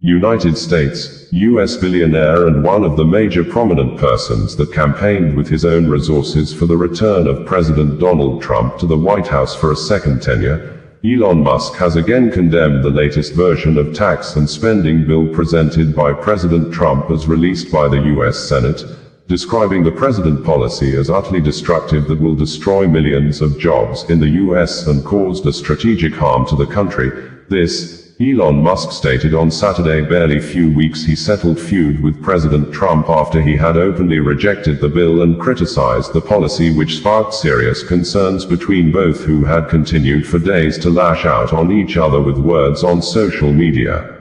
United States, U.S. billionaire and one of the major prominent persons that campaigned with his own resources for the return of President Donald Trump to the White House for a second tenure, Elon Musk has again condemned the latest version of tax and spending bill presented by President Trump as released by the U.S. Senate, describing the president policy as utterly destructive that will destroy millions of jobs in the U.S. and caused a strategic harm to the country. This, Elon Musk stated on Saturday. Barely few weeks he settled feud with President Trump after he had openly rejected the bill and criticized the policy, which sparked serious concerns between both, who had continued for days to lash out on each other with words on social media.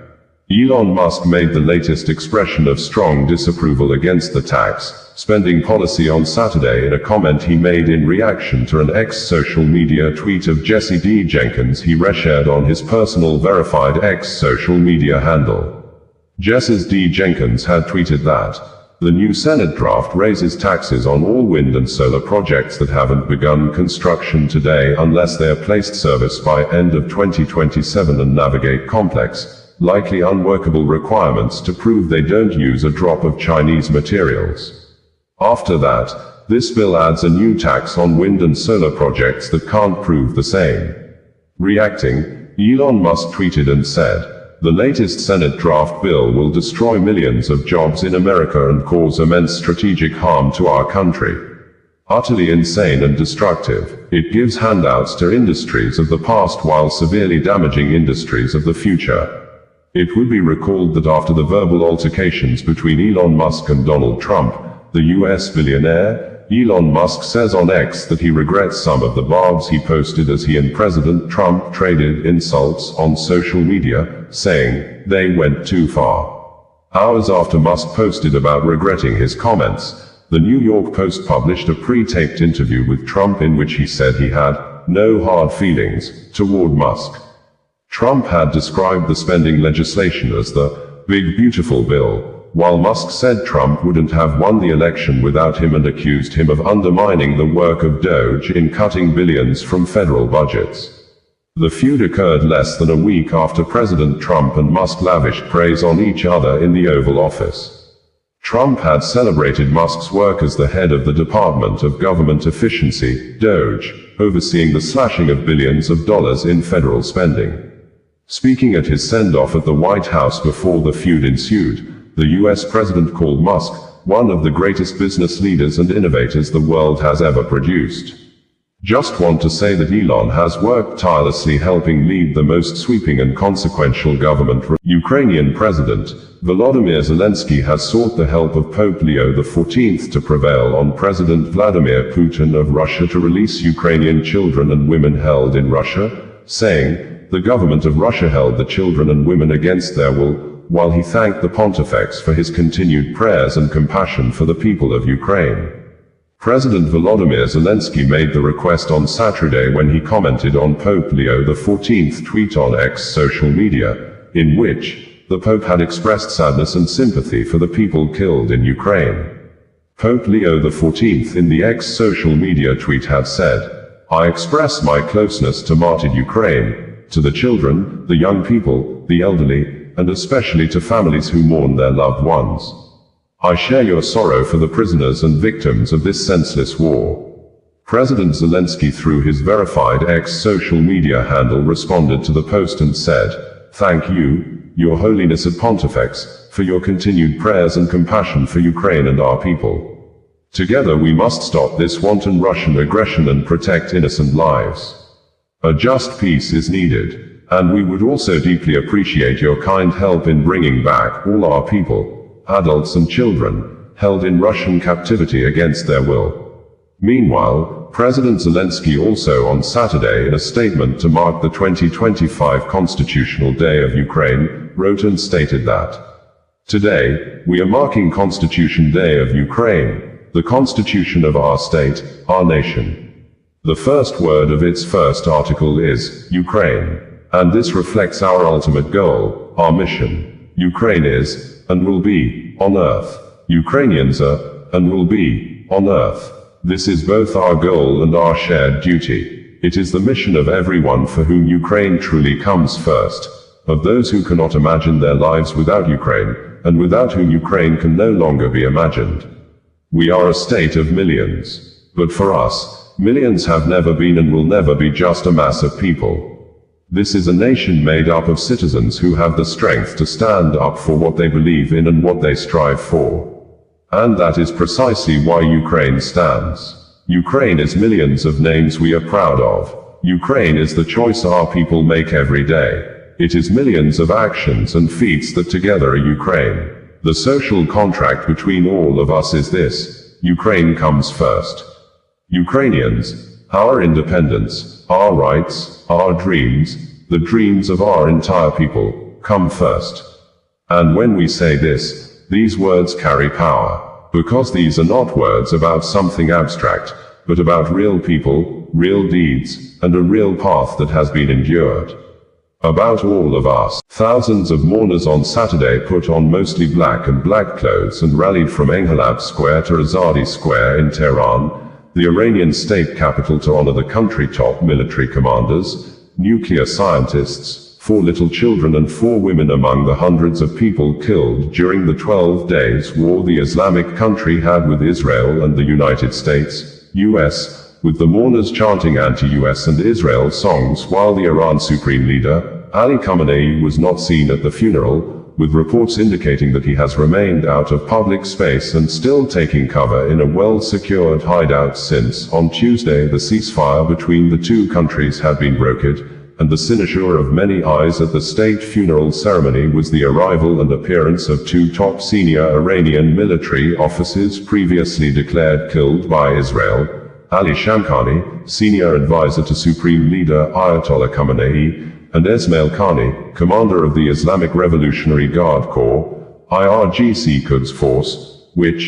Elon Musk made the latest expression of strong disapproval against the tax spending policy on Saturday in a comment he made in reaction to an ex-social media tweet of Jesse D. Jenkins he reshared on his personal verified ex-social media handle. Jesse D. Jenkins had tweeted that the new Senate draft raises taxes on all wind and solar projects that haven't begun construction today unless they are placed service by end of 2027 and navigate complex, likely unworkable requirements to prove they don't use a drop of Chinese materials. After that, this bill adds a new tax on wind and solar projects that can't prove the same. Reacting, Elon Musk tweeted and said, "The latest Senate draft bill will destroy millions of jobs in America and cause immense strategic harm to our country. Utterly insane and destructive. It gives handouts to industries of the past while severely damaging industries of the future." It would be recalled that after the verbal altercations between Elon Musk and Donald Trump, the U.S. billionaire, Elon Musk says on X that he regrets some of the barbs he posted as he and President Trump traded insults on social media, saying, "They went too far." Hours after Musk posted about regretting his comments, the New York Post published a pre-taped interview with Trump in which he said he had no hard feelings toward Musk. Trump had described the spending legislation as the big beautiful bill, while Musk said Trump wouldn't have won the election without him and accused him of undermining the work of Doge in cutting billions from federal budgets. The feud occurred less than a week after President Trump and Musk lavished praise on each other in the Oval Office. Trump had celebrated Musk's work as the head of the Department of Government Efficiency, Doge, overseeing the slashing of billions of dollars in federal spending. Speaking at his send-off at the White House before the feud ensued, the U.S. president called Musk one of the greatest business leaders and innovators the world has ever produced. "Just want to say that Elon has worked tirelessly helping lead the most sweeping and consequential government." Ukrainian President Volodymyr Zelenskyy has sought the help of Pope Leo XIV to prevail on President Vladimir Putin of Russia to release Ukrainian children and women held in Russia, saying, "The government of Russia held the children and women against their will," while he thanked the Pontifex for his continued prayers and compassion for the people of Ukraine. President Volodymyr Zelenskyy made the request on Saturday when he commented on Pope Leo XIV's tweet on X social media, in which the Pope had expressed sadness and sympathy for the people killed in Ukraine. Pope Leo XIV in the X social media tweet had said, "I express my closeness to martyred Ukraine, to the children, the young people, the elderly, and especially to families who mourn their loved ones. I share your sorrow for the prisoners and victims of this senseless war." President Zelenskyy through his verified X social media handle responded to the post and said, "Thank you, Your Holiness at Pontifex, for your continued prayers and compassion for Ukraine and our people. Together we must stop this wanton Russian aggression and protect innocent lives. A just peace is needed. And we would also deeply appreciate your kind help in bringing back all our people, adults and children, held in Russian captivity against their will." Meanwhile, President Zelenskyy also on Saturday in a statement to mark the 2025 Constitutional Day of Ukraine, wrote and stated that, "Today, we are marking Constitution Day of Ukraine, the constitution of our state, our nation. The first word of its first article is Ukraine. And this reflects our ultimate goal, our mission. Ukraine is, and will be, on earth. Ukrainians are, and will be, on earth. This is both our goal and our shared duty. It is the mission of everyone for whom Ukraine truly comes first, of those who cannot imagine their lives without Ukraine, and without whom Ukraine can no longer be imagined. We are a state of millions. But for us, millions have never been and will never be just a mass of people. This is a nation made up of citizens who have the strength to stand up for what they believe in and what they strive for. And that is precisely why Ukraine stands. Ukraine is millions of names we are proud of. Ukraine is the choice our people make every day. It is millions of actions and feats that together are Ukraine. The social contract between all of us is this: Ukraine comes first. Ukrainians, our independence, our rights, our dreams, the dreams of our entire people, come first. And when we say this, these words carry power. Because these are not words about something abstract, but about real people, real deeds, and a real path that has been endured. About all of us. Thousands of mourners on Saturday put on mostly black and black clothes and rallied from Enghelab Square to Azadi Square in Tehran, the Iranian state capital, to honor the country's top military commanders, nuclear scientists, 4 little children and 4 women among the hundreds of people killed during the 12 days war the Islamic country had with Israel and the United States, US, with the mourners chanting anti-US and Israel songs while the Iran Supreme Leader, Ayatollah Khamenei, was not seen at the funeral, with reports indicating that he has remained out of public space and still taking cover in a well-secured hideout since, on Tuesday, the ceasefire between the two countries had been brokered, and the cynosure of many eyes at the state funeral ceremony was the arrival and appearance of 2 top senior Iranian military officers previously declared killed by Israel: Ali Shamkhani, senior advisor to Supreme Leader Ayatollah Khamenei, and Esmail Qaani, commander of the Islamic Revolutionary Guard Corps, IRGC Quds Force, which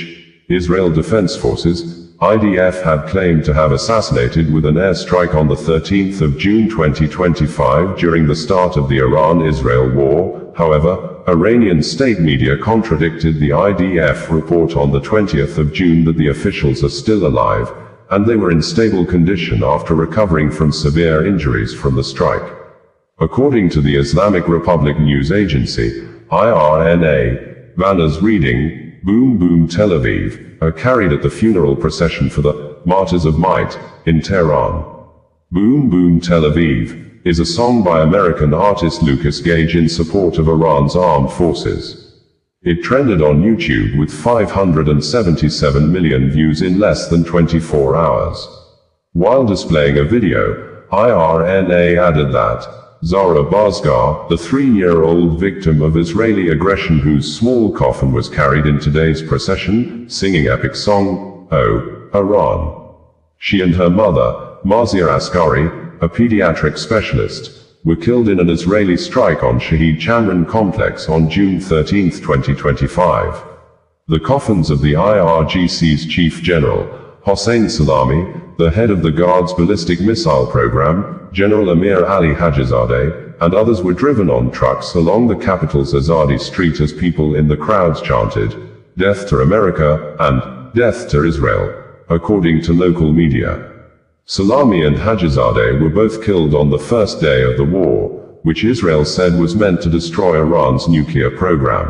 Israel Defense Forces, IDF, had claimed to have assassinated with an airstrike on the 13th of June 2025 during the start of the Iran-Israel war. However, Iranian state media contradicted the IDF report on the 20th of June that the officials are still alive, and they were in stable condition after recovering from severe injuries from the strike. According to the Islamic Republic news agency, IRNA, banners reading, "Boom Boom Tel Aviv," are carried at the funeral procession for the Martyrs of Might in Tehran. Boom Boom Tel Aviv is a song by American artist Lucas Gage in support of Iran's armed forces. It trended on YouTube with 577 million views in less than 24 hours. While displaying a video, IRNA added that Zara Bazgar, the 3-year-old victim of Israeli aggression whose small coffin was carried in today's procession, singing epic song, "Oh, Iran." She and her mother, Mazir Askari, a pediatric specialist, were killed in an Israeli strike on Shahid Chamran complex on June 13, 2025. The coffins of the IRGC's Chief General, Hossein Salami, the head of the Guard's ballistic missile program, General Amir Ali Hajizadeh, and others were driven on trucks along the capital's Azadi Street as people in the crowds chanted, "Death to America," and "Death to Israel," according to local media. Salami and Hajizadeh were both killed on the first day of the war, which Israel said was meant to destroy Iran's nuclear program.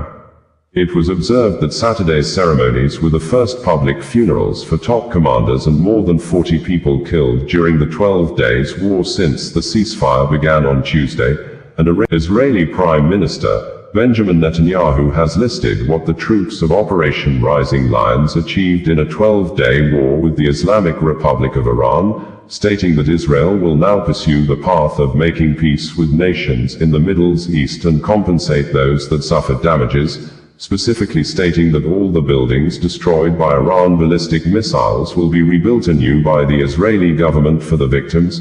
It was observed that Saturday's ceremonies were the first public funerals for top commanders and more than 40 people killed during the 12 days war since the ceasefire began on Tuesday, and Israeli Prime Minister Benjamin Netanyahu has listed what the troops of Operation Rising Lions achieved in a 12-day war with the Islamic Republic of Iran, stating that Israel will now pursue the path of making peace with nations in the Middle East and compensate those that suffered damages, specifically stating that all the buildings destroyed by Iran ballistic missiles will be rebuilt anew by the Israeli government for the victims,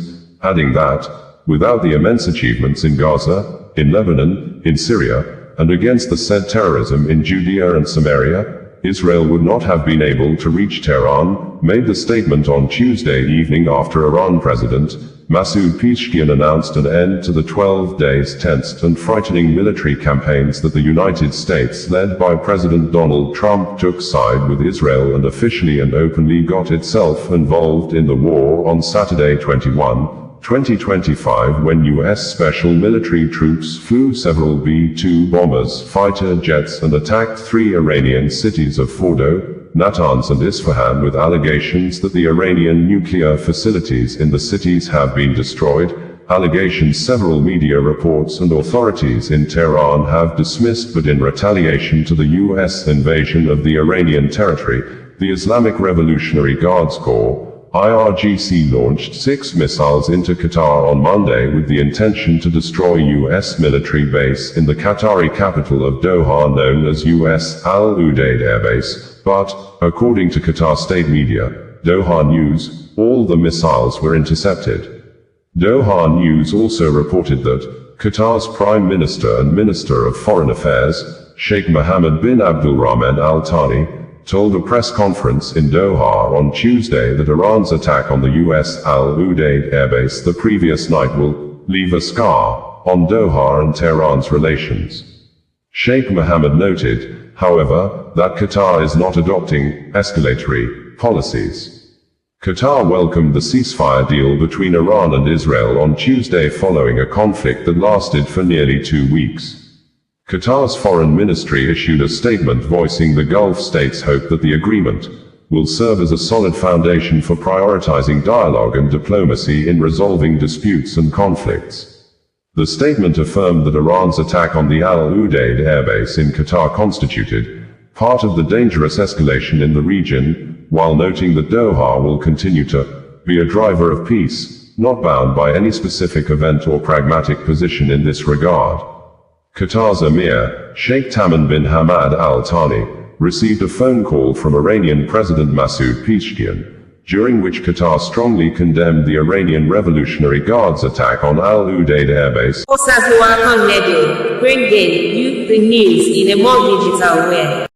adding that, without the immense achievements in Gaza, in Lebanon, in Syria, and against the said terrorism in Judea and Samaria, Israel would not have been able to reach Tehran, made the statement on Tuesday evening after Iran President Masoud Pezeshkian announced an end to the 12 days tense and frightening military campaigns that the United States, led by President Donald Trump, took side with Israel and officially and openly got itself involved in the war on Saturday 21, 2025, when U.S. special military troops flew several B-2 bombers, fighter jets, and attacked 3 Iranian cities of Fordo, Natanz and Isfahan, with allegations that the Iranian nuclear facilities in the cities have been destroyed, allegations several media reports and authorities in Tehran have dismissed. But in retaliation to the U.S. invasion of the Iranian territory, the Islamic Revolutionary Guard Corps, IRGC, launched 6 missiles into Qatar on Monday with the intention to destroy U.S. military base in the Qatari capital of Doha known as U.S. Al Udeid Air Base, but, according to Qatar state media, Doha News, all the missiles were intercepted. Doha News also reported that Qatar's Prime Minister and Minister of Foreign Affairs, Sheikh Mohammed bin Abdulrahman Al Thani, told a press conference in Doha on Tuesday that Iran's attack on the U.S. Al Udeid airbase the previous night will leave a scar on Doha and Tehran's relations. Sheikh Mohammed noted, however, that Qatar is not adopting escalatory policies. Qatar welcomed the ceasefire deal between Iran and Israel on Tuesday following a conflict that lasted for nearly 2 weeks. Qatar's foreign ministry issued a statement voicing the Gulf states' hope that the agreement will serve as a solid foundation for prioritizing dialogue and diplomacy in resolving disputes and conflicts. The statement affirmed that Iran's attack on the Al Udeid airbase in Qatar constituted part of the dangerous escalation in the region, while noting that Doha will continue to be a driver of peace, not bound by any specific event or pragmatic position in this regard. Qatar's Emir, Sheikh Tamim bin Hamad Al Thani, received a phone call from Iranian President Masoud Pezeshkian, during which Qatar strongly condemned the Iranian Revolutionary Guard's attack on Al Udeid airbase. Bringing you the news in a more digital way.